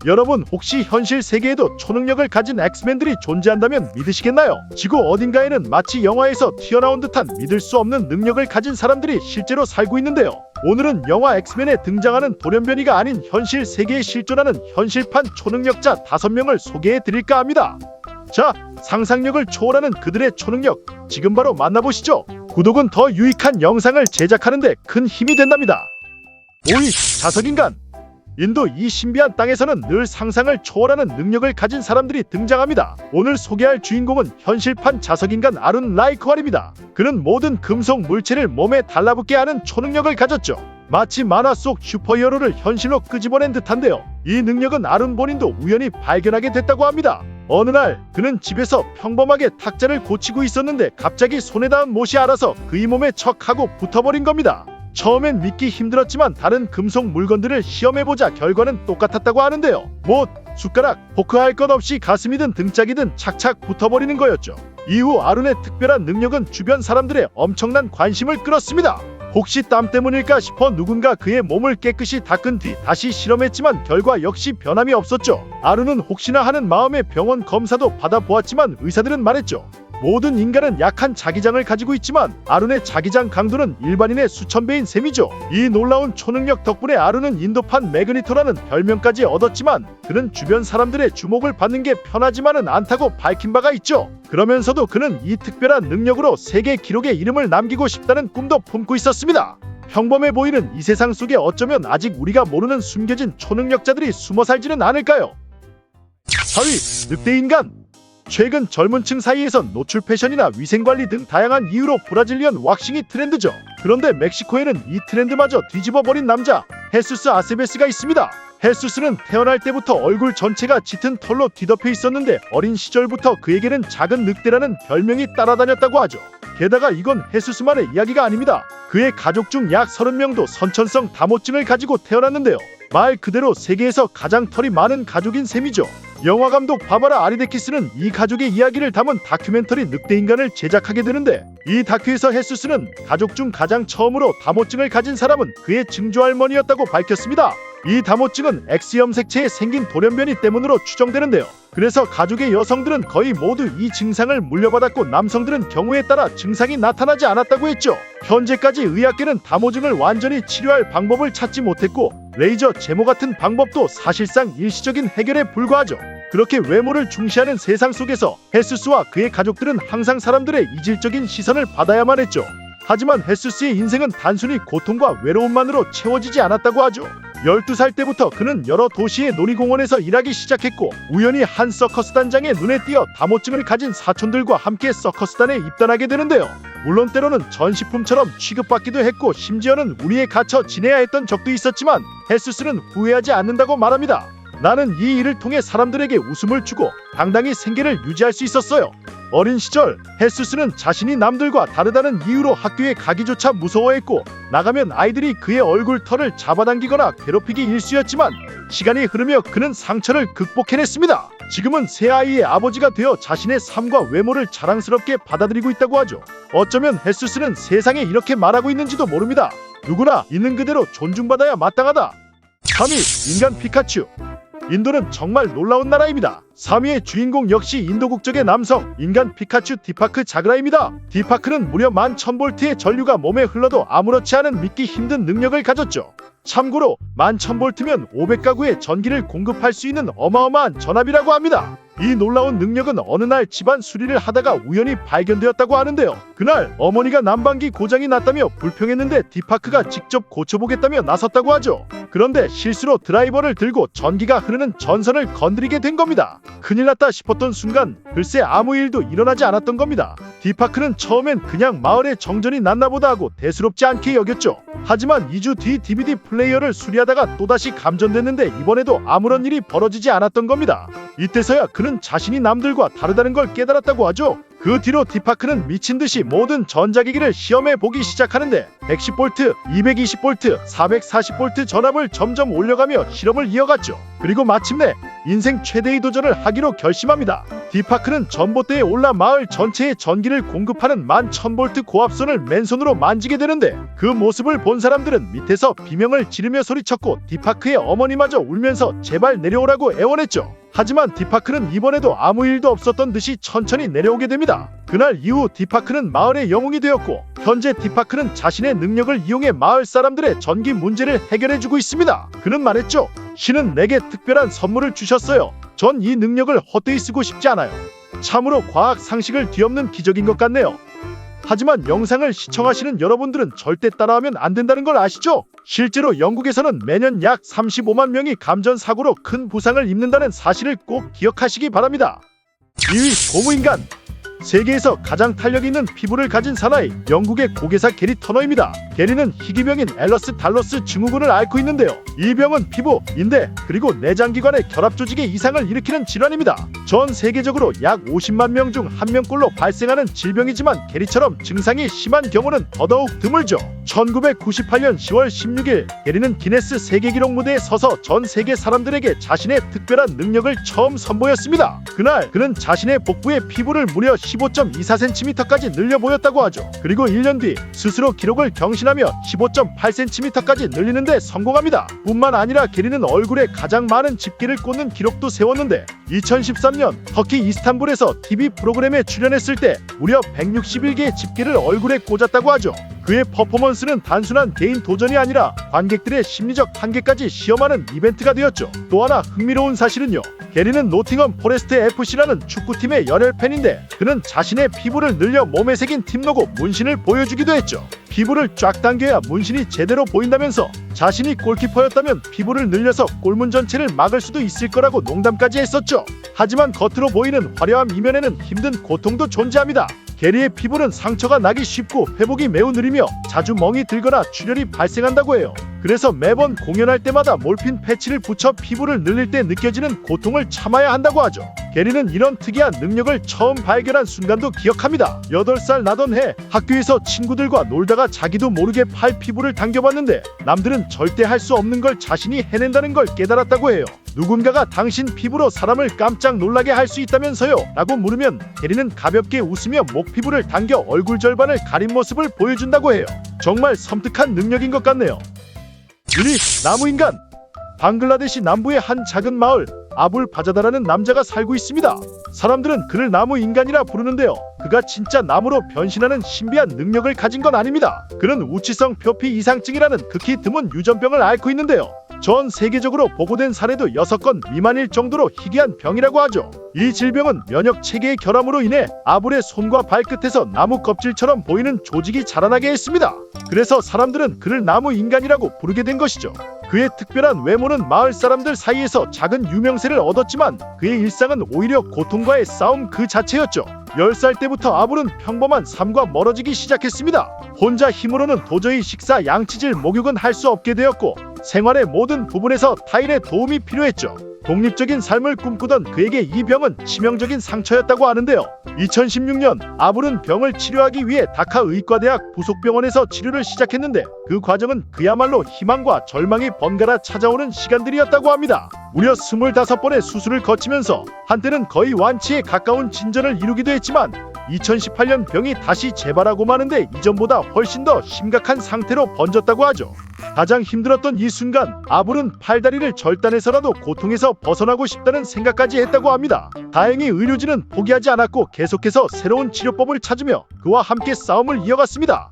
여러분 혹시 현실 세계에도 초능력을 가진 엑스맨들이 존재한다면 믿으시겠나요? 지구 어딘가에는 마치 영화에서 튀어나온 듯한 믿을 수 없는 능력을 가진 사람들이 실제로 살고 있는데요. 오늘은 영화 엑스맨에 등장하는 돌연변이가 아닌 현실 세계에 실존하는 현실판 초능력자 5명을 소개해 드릴까 합니다. 자, 상상력을 초월하는 그들의 초능력 지금 바로 만나보시죠. 구독은 더 유익한 영상을 제작하는 데 큰 힘이 된답니다. 5위, 자석인간. 인도 이 신비한 땅에서는 늘 상상을 초월하는 능력을 가진 사람들이 등장합니다. 오늘 소개할 주인공은 현실판 자석인간 아룬 라이크왈입니다. 그는 모든 금속 물체를 몸에 달라붙게 하는 초능력을 가졌죠. 마치 만화 속 슈퍼히어로를 현실로 끄집어낸 듯한데요. 이 능력은 아룬 본인도 우연히 발견하게 됐다고 합니다. 어느 날 그는 집에서 평범하게 탁자를 고치고 있었는데 갑자기 손에 닿은 못이 알아서 그의 몸에 척 하고 붙어버린 겁니다. 처음엔 믿기 힘들었지만 다른 금속 물건들을 시험해보자 결과는 똑같았다고 하는데요. 못, 숟가락, 포크 할 것 없이 가슴이든 등짝이든 착착 붙어버리는 거였죠. 이후 아룬의 특별한 능력은 주변 사람들의 엄청난 관심을 끌었습니다. 혹시 땀 때문일까 싶어 누군가 그의 몸을 깨끗이 닦은 뒤 다시 실험했지만 결과 역시 변함이 없었죠. 아룬은 혹시나 하는 마음에 병원 검사도 받아보았지만 의사들은 말했죠. 모든 인간은 약한 자기장을 가지고 있지만 아룬의 자기장 강도는 일반인의 수천 배인 셈이죠. 이 놀라운 초능력 덕분에 아룬은 인도판 매그니토라는 별명까지 얻었지만 그는 주변 사람들의 주목을 받는 게 편하지만은 않다고 밝힌 바가 있죠. 그러면서도 그는 이 특별한 능력으로 세계 기록에 이름을 남기고 싶다는 꿈도 품고 있었습니다. 평범해 보이는 이 세상 속에 어쩌면 아직 우리가 모르는 숨겨진 초능력자들이 숨어 살지는 않을까요? 4위, 늑대인간. 최근 젊은 층 사이에선 노출 패션이나 위생관리 등 다양한 이유로 브라질리언 왁싱이 트렌드죠. 그런데 멕시코에는 이 트렌드마저 뒤집어버린 남자 헤수스 아세베스가 있습니다. 헤수스는 태어날 때부터 얼굴 전체가 짙은 털로 뒤덮여 있었는데 어린 시절부터 그에게는 작은 늑대라는 별명이 따라다녔다고 하죠. 게다가 이건 헤수스만의 이야기가 아닙니다. 그의 가족 중 약 30명도 선천성 다모증을 가지고 태어났는데요. 말 그대로 세계에서 가장 털이 많은 가족인 셈이죠. 영화감독 바바라 아리데키스는 이 가족의 이야기를 담은 다큐멘터리 늑대인간을 제작하게 되는데 이 다큐에서 헤수스는 가족 중 가장 처음으로 다모증을 가진 사람은 그의 증조할머니였다고 밝혔습니다. 이 다모증은 X염색체에 생긴 돌연변이 때문으로 추정되는데요. 그래서 가족의 여성들은 거의 모두 이 증상을 물려받았고 남성들은 경우에 따라 증상이 나타나지 않았다고 했죠. 현재까지 의학계는 다모증을 완전히 치료할 방법을 찾지 못했고 레이저 제모 같은 방법도 사실상 일시적인 해결에 불과하죠. 그렇게 외모를 중시하는 세상 속에서 헤수스와 그의 가족들은 항상 사람들의 이질적인 시선을 받아야만 했죠. 하지만 헤수스의 인생은 단순히 고통과 외로움만으로 채워지지 않았다고 하죠. 12살 때부터 그는 여러 도시의 놀이공원에서 일하기 시작했고 우연히 한 서커스 단장의 눈에 띄어 다모증을 가진 사촌들과 함께 서커스단에 입단하게 되는데요. 물론 때로는 전시품처럼 취급받기도 했고 심지어는 우리에 갇혀 지내야 했던 적도 있었지만 헤수스는 후회하지 않는다고 말합니다. 나는 이 일을 통해 사람들에게 웃음을 주고 당당히 생계를 유지할 수 있었어요. 어린 시절 헤수스는 자신이 남들과 다르다는 이유로 학교에 가기조차 무서워했고 나가면 아이들이 그의 얼굴 털을 잡아당기거나 괴롭히기 일쑤였지만 시간이 흐르며 그는 상처를 극복해냈습니다. 지금은 세 아이의 아버지가 되어 자신의 삶과 외모를 자랑스럽게 받아들이고 있다고 하죠. 어쩌면 헤수스는 세상에 이렇게 말하고 있는지도 모릅니다. 누구나 있는 그대로 존중받아야 마땅하다. 3위, 인간 피카츄. 인도는 정말 놀라운 나라입니다. 3위의 주인공 역시 인도 국적의 남성 인간 피카츄 디파크 자그라입니다. 디파크는 무려 11,000볼트의 전류가 몸에 흘러도 아무렇지 않은 믿기 힘든 능력을 가졌죠. 참고로 11,000볼트면 500가구에 전기를 공급할 수 있는 어마어마한 전압이라고 합니다. 이 놀라운 능력은 어느 날 집안 수리를 하다가 우연히 발견되었다고 하는데요. 그날 어머니가 난방기 고장이 났다며 불평했는데 디파크가 직접 고쳐보겠다며 나섰다고 하죠. 그런데 실수로 드라이버를 들고 전기가 흐르는 전선을 건드리게 된 겁니다. 큰일 났다 싶었던 순간 글쎄 아무 일도 일어나지 않았던 겁니다. 디파크는 처음엔 그냥 마을에 정전이 났나 보다 하고 대수롭지 않게 여겼죠. 하지만 2주 뒤 DVD 플레이어를 수리하다가 또다시 감전됐는데 이번에도 아무런 일이 벌어지지 않았던 겁니다. 이때서야 그는 자신이 남들과 다르다는 걸 깨달았다고 하죠. 그 뒤로 디파크는 미친듯이 모든 전자기기를 시험해 보기 시작하는데 110V, 220V, 440V 전압을 점점 올려가며 실험을 이어갔죠. 그리고 마침내 인생 최대의 도전을 하기로 결심합니다. 디파크는 전봇대에 올라 마을 전체에 전기를 공급하는 11,000V 고압선을 맨손으로 만지게 되는데 그 모습을 본 사람들은 밑에서 비명을 지르며 소리쳤고 디파크의 어머니마저 울면서 제발 내려오라고 애원했죠. 하지만 디파크는 이번에도 아무 일도 없었던 듯이 천천히 내려오게 됩니다. 그날 이후 디파크는 마을의 영웅이 되었고 현재 디파크는 자신의 능력을 이용해 마을 사람들의 전기 문제를 해결해주고 있습니다. 그는 말했죠. 신은 내게 특별한 선물을 주셨어요. 전 이 능력을 헛되이 쓰고 싶지 않아요. 참으로 과학 상식을 뒤엎는 기적인 것 같네요. 하지만 영상을 시청하시는 여러분들은 절대 따라하면 안 된다는 걸 아시죠? 실제로 영국에서는 매년 약 35만 명이 감전사고로 큰 부상을 입는다는 사실을 꼭 기억하시기 바랍니다. 2위 고무인간. 세계에서 가장 탄력 있는 피부를 가진 사나이, 영국의 고개사 게리 터너입니다. 게리는 희귀병인 엘러스 달러스 증후군을 앓고 있는데요. 이 병은 피부, 인대, 그리고 내장기관의 결합 조직에 이상을 일으키는 질환입니다. 전 세계적으로 약 50만 명 중 1명꼴로 발생하는 질병이지만 게리처럼 증상이 심한 경우는 더더욱 드물죠. 1998년 10월 16일 게리는 기네스 세계기록 무대에 서서 전 세계 사람들에게 자신의 특별한 능력을 처음 선보였습니다. 그날 그는 자신의 복부의 피부를 무려 15.24cm까지 늘려 보였다고 하죠. 그리고 1년 뒤 스스로 기록을 경신하며 15.8cm까지 늘리는데 성공합니다. 뿐만 아니라 게리는 얼굴에 가장 많은 집게를 꽂는 기록도 세웠는데 2013년 터키 이스탄불에서 TV 프로그램에 출연했을 때 무려 161개의 집게를 얼굴에 꽂았다고 하죠. 그의 퍼포먼스는 단순한 개인 도전이 아니라 관객들의 심리적 한계까지 시험하는 이벤트가 되었죠. 또 하나 흥미로운 사실은요. 게리는 노팅엄 포레스트 FC라는 축구팀의 열혈 팬인데 그는 자신의 피부를 늘려 몸에 새긴 팀 로고 문신을 보여주기도 했죠. 피부를 쫙 당겨야 문신이 제대로 보인다면서 자신이 골키퍼였다면 피부를 늘려서 골문 전체를 막을 수도 있을 거라고 농담까지 했었죠. 하지만 겉으로 보이는 화려함 이면에는 힘든 고통도 존재합니다. 게리의 피부는 상처가 나기 쉽고 회복이 매우 느리며 자주 멍이 들거나 출혈이 발생한다고 해요. 그래서 매번 공연할 때마다 몰핀 패치를 붙여 피부를 늘릴 때 느껴지는 고통을 참아야 한다고 하죠. 게리는 이런 특이한 능력을 처음 발견한 순간도 기억합니다. 8살 나던 해 학교에서 친구들과 놀다가 자기도 모르게 팔 피부를 당겨봤는데 남들은 절대 할 수 없는 걸 자신이 해낸다는 걸 깨달았다고 해요. 누군가가 당신 피부로 사람을 깜짝 놀라게 할 수 있다면서요? 라고 물으면 게리는 가볍게 웃으며 목 피부를 당겨 얼굴 절반을 가린 모습을 보여준다고 해요. 정말 섬뜩한 능력인 것 같네요. 1위 나무인간. 방글라데시 남부의 한 작은 마을 아불 바자다라는 남자가 살고 있습니다. 사람들은 그를 나무인간이라 부르는데요. 그가 진짜 나무로 변신하는 신비한 능력을 가진 건 아닙니다. 그는 우치성 표피 이상증이라는 극히 드문 유전병을 앓고 있는데요. 전 세계적으로 보고된 사례도 6건 미만일 정도로 희귀한 병이라고 하죠. 이 질병은 면역 체계의 결함으로 인해 아불의 손과 발끝에서 나무 껍질처럼 보이는 조직이 자라나게 했습니다. 그래서 사람들은 그를 나무 인간이라고 부르게 된 것이죠. 그의 특별한 외모는 마을 사람들 사이에서 작은 유명세를 얻었지만 그의 일상은 오히려 고통과의 싸움 그 자체였죠. 10살 때부터 아불은 평범한 삶과 멀어지기 시작했습니다. 혼자 힘으로는 도저히 식사, 양치질, 목욕은 할 수 없게 되었고 생활의 모든 부분에서 타인의 도움이 필요했죠. 독립적인 삶을 꿈꾸던 그에게 이 병은 치명적인 상처였다고 하는데요. 2016년 아불은 병을 치료하기 위해 다카 의과대학 부속병원에서 치료를 시작했는데 그 과정은 그야말로 희망과 절망이 번갈아 찾아오는 시간들이었다고 합니다. 무려 25번의 수술을 거치면서 한때는 거의 완치에 가까운 진전을 이루기도 했지만 2018년 병이 다시 재발하고 마는데 이전보다 훨씬 더 심각한 상태로 번졌다고 하죠. 가장 힘들었던 이 순간 아불은 팔다리를 절단해서라도 고통에서 벗어나고 싶다는 생각까지 했다고 합니다. 다행히 의료진은 포기하지 않았고 계속해서 새로운 치료법을 찾으며 그와 함께 싸움을 이어갔습니다.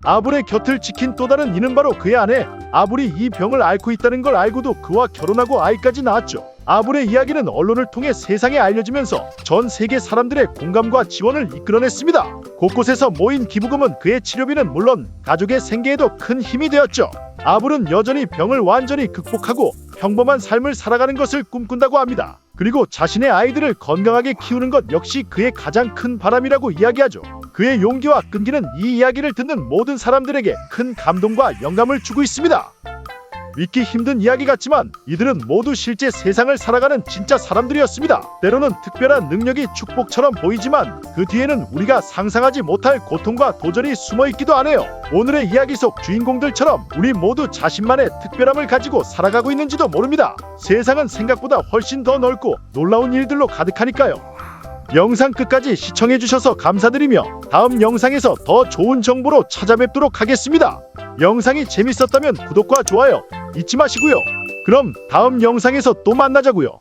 아불의 곁을 지킨 또 다른 이는 바로 그의 아내. 아불이 이 병을 앓고 있다는 걸 알고도 그와 결혼하고 아이까지 낳았죠. 아불의 이야기는 언론을 통해 세상에 알려지면서 전 세계 사람들의 공감과 지원을 이끌어냈습니다. 곳곳에서 모인 기부금은 그의 치료비는 물론 가족의 생계에도 큰 힘이 되었죠. 아불은 여전히 병을 완전히 극복하고 평범한 삶을 살아가는 것을 꿈꾼다고 합니다. 그리고 자신의 아이들을 건강하게 키우는 것 역시 그의 가장 큰 바람이라고 이야기하죠. 그의 용기와 끈기는 이 이야기를 듣는 모든 사람들에게 큰 감동과 영감을 주고 있습니다. 믿기 힘든 이야기 같지만 이들은 모두 실제 세상을 살아가는 진짜 사람들이었습니다. 때로는 특별한 능력이 축복처럼 보이지만 그 뒤에는 우리가 상상하지 못할 고통과 도전이 숨어 있기도 하네요. 오늘의 이야기 속 주인공들처럼 우리 모두 자신만의 특별함을 가지고 살아가고 있는지도 모릅니다. 세상은 생각보다 훨씬 더 넓고 놀라운 일들로 가득하니까요. 영상 끝까지 시청해주셔서 감사드리며 다음 영상에서 더 좋은 정보로 찾아뵙도록 하겠습니다. 영상이 재밌었다면 구독과 좋아요 잊지 마시고요. 그럼 다음 영상에서 또 만나자고요.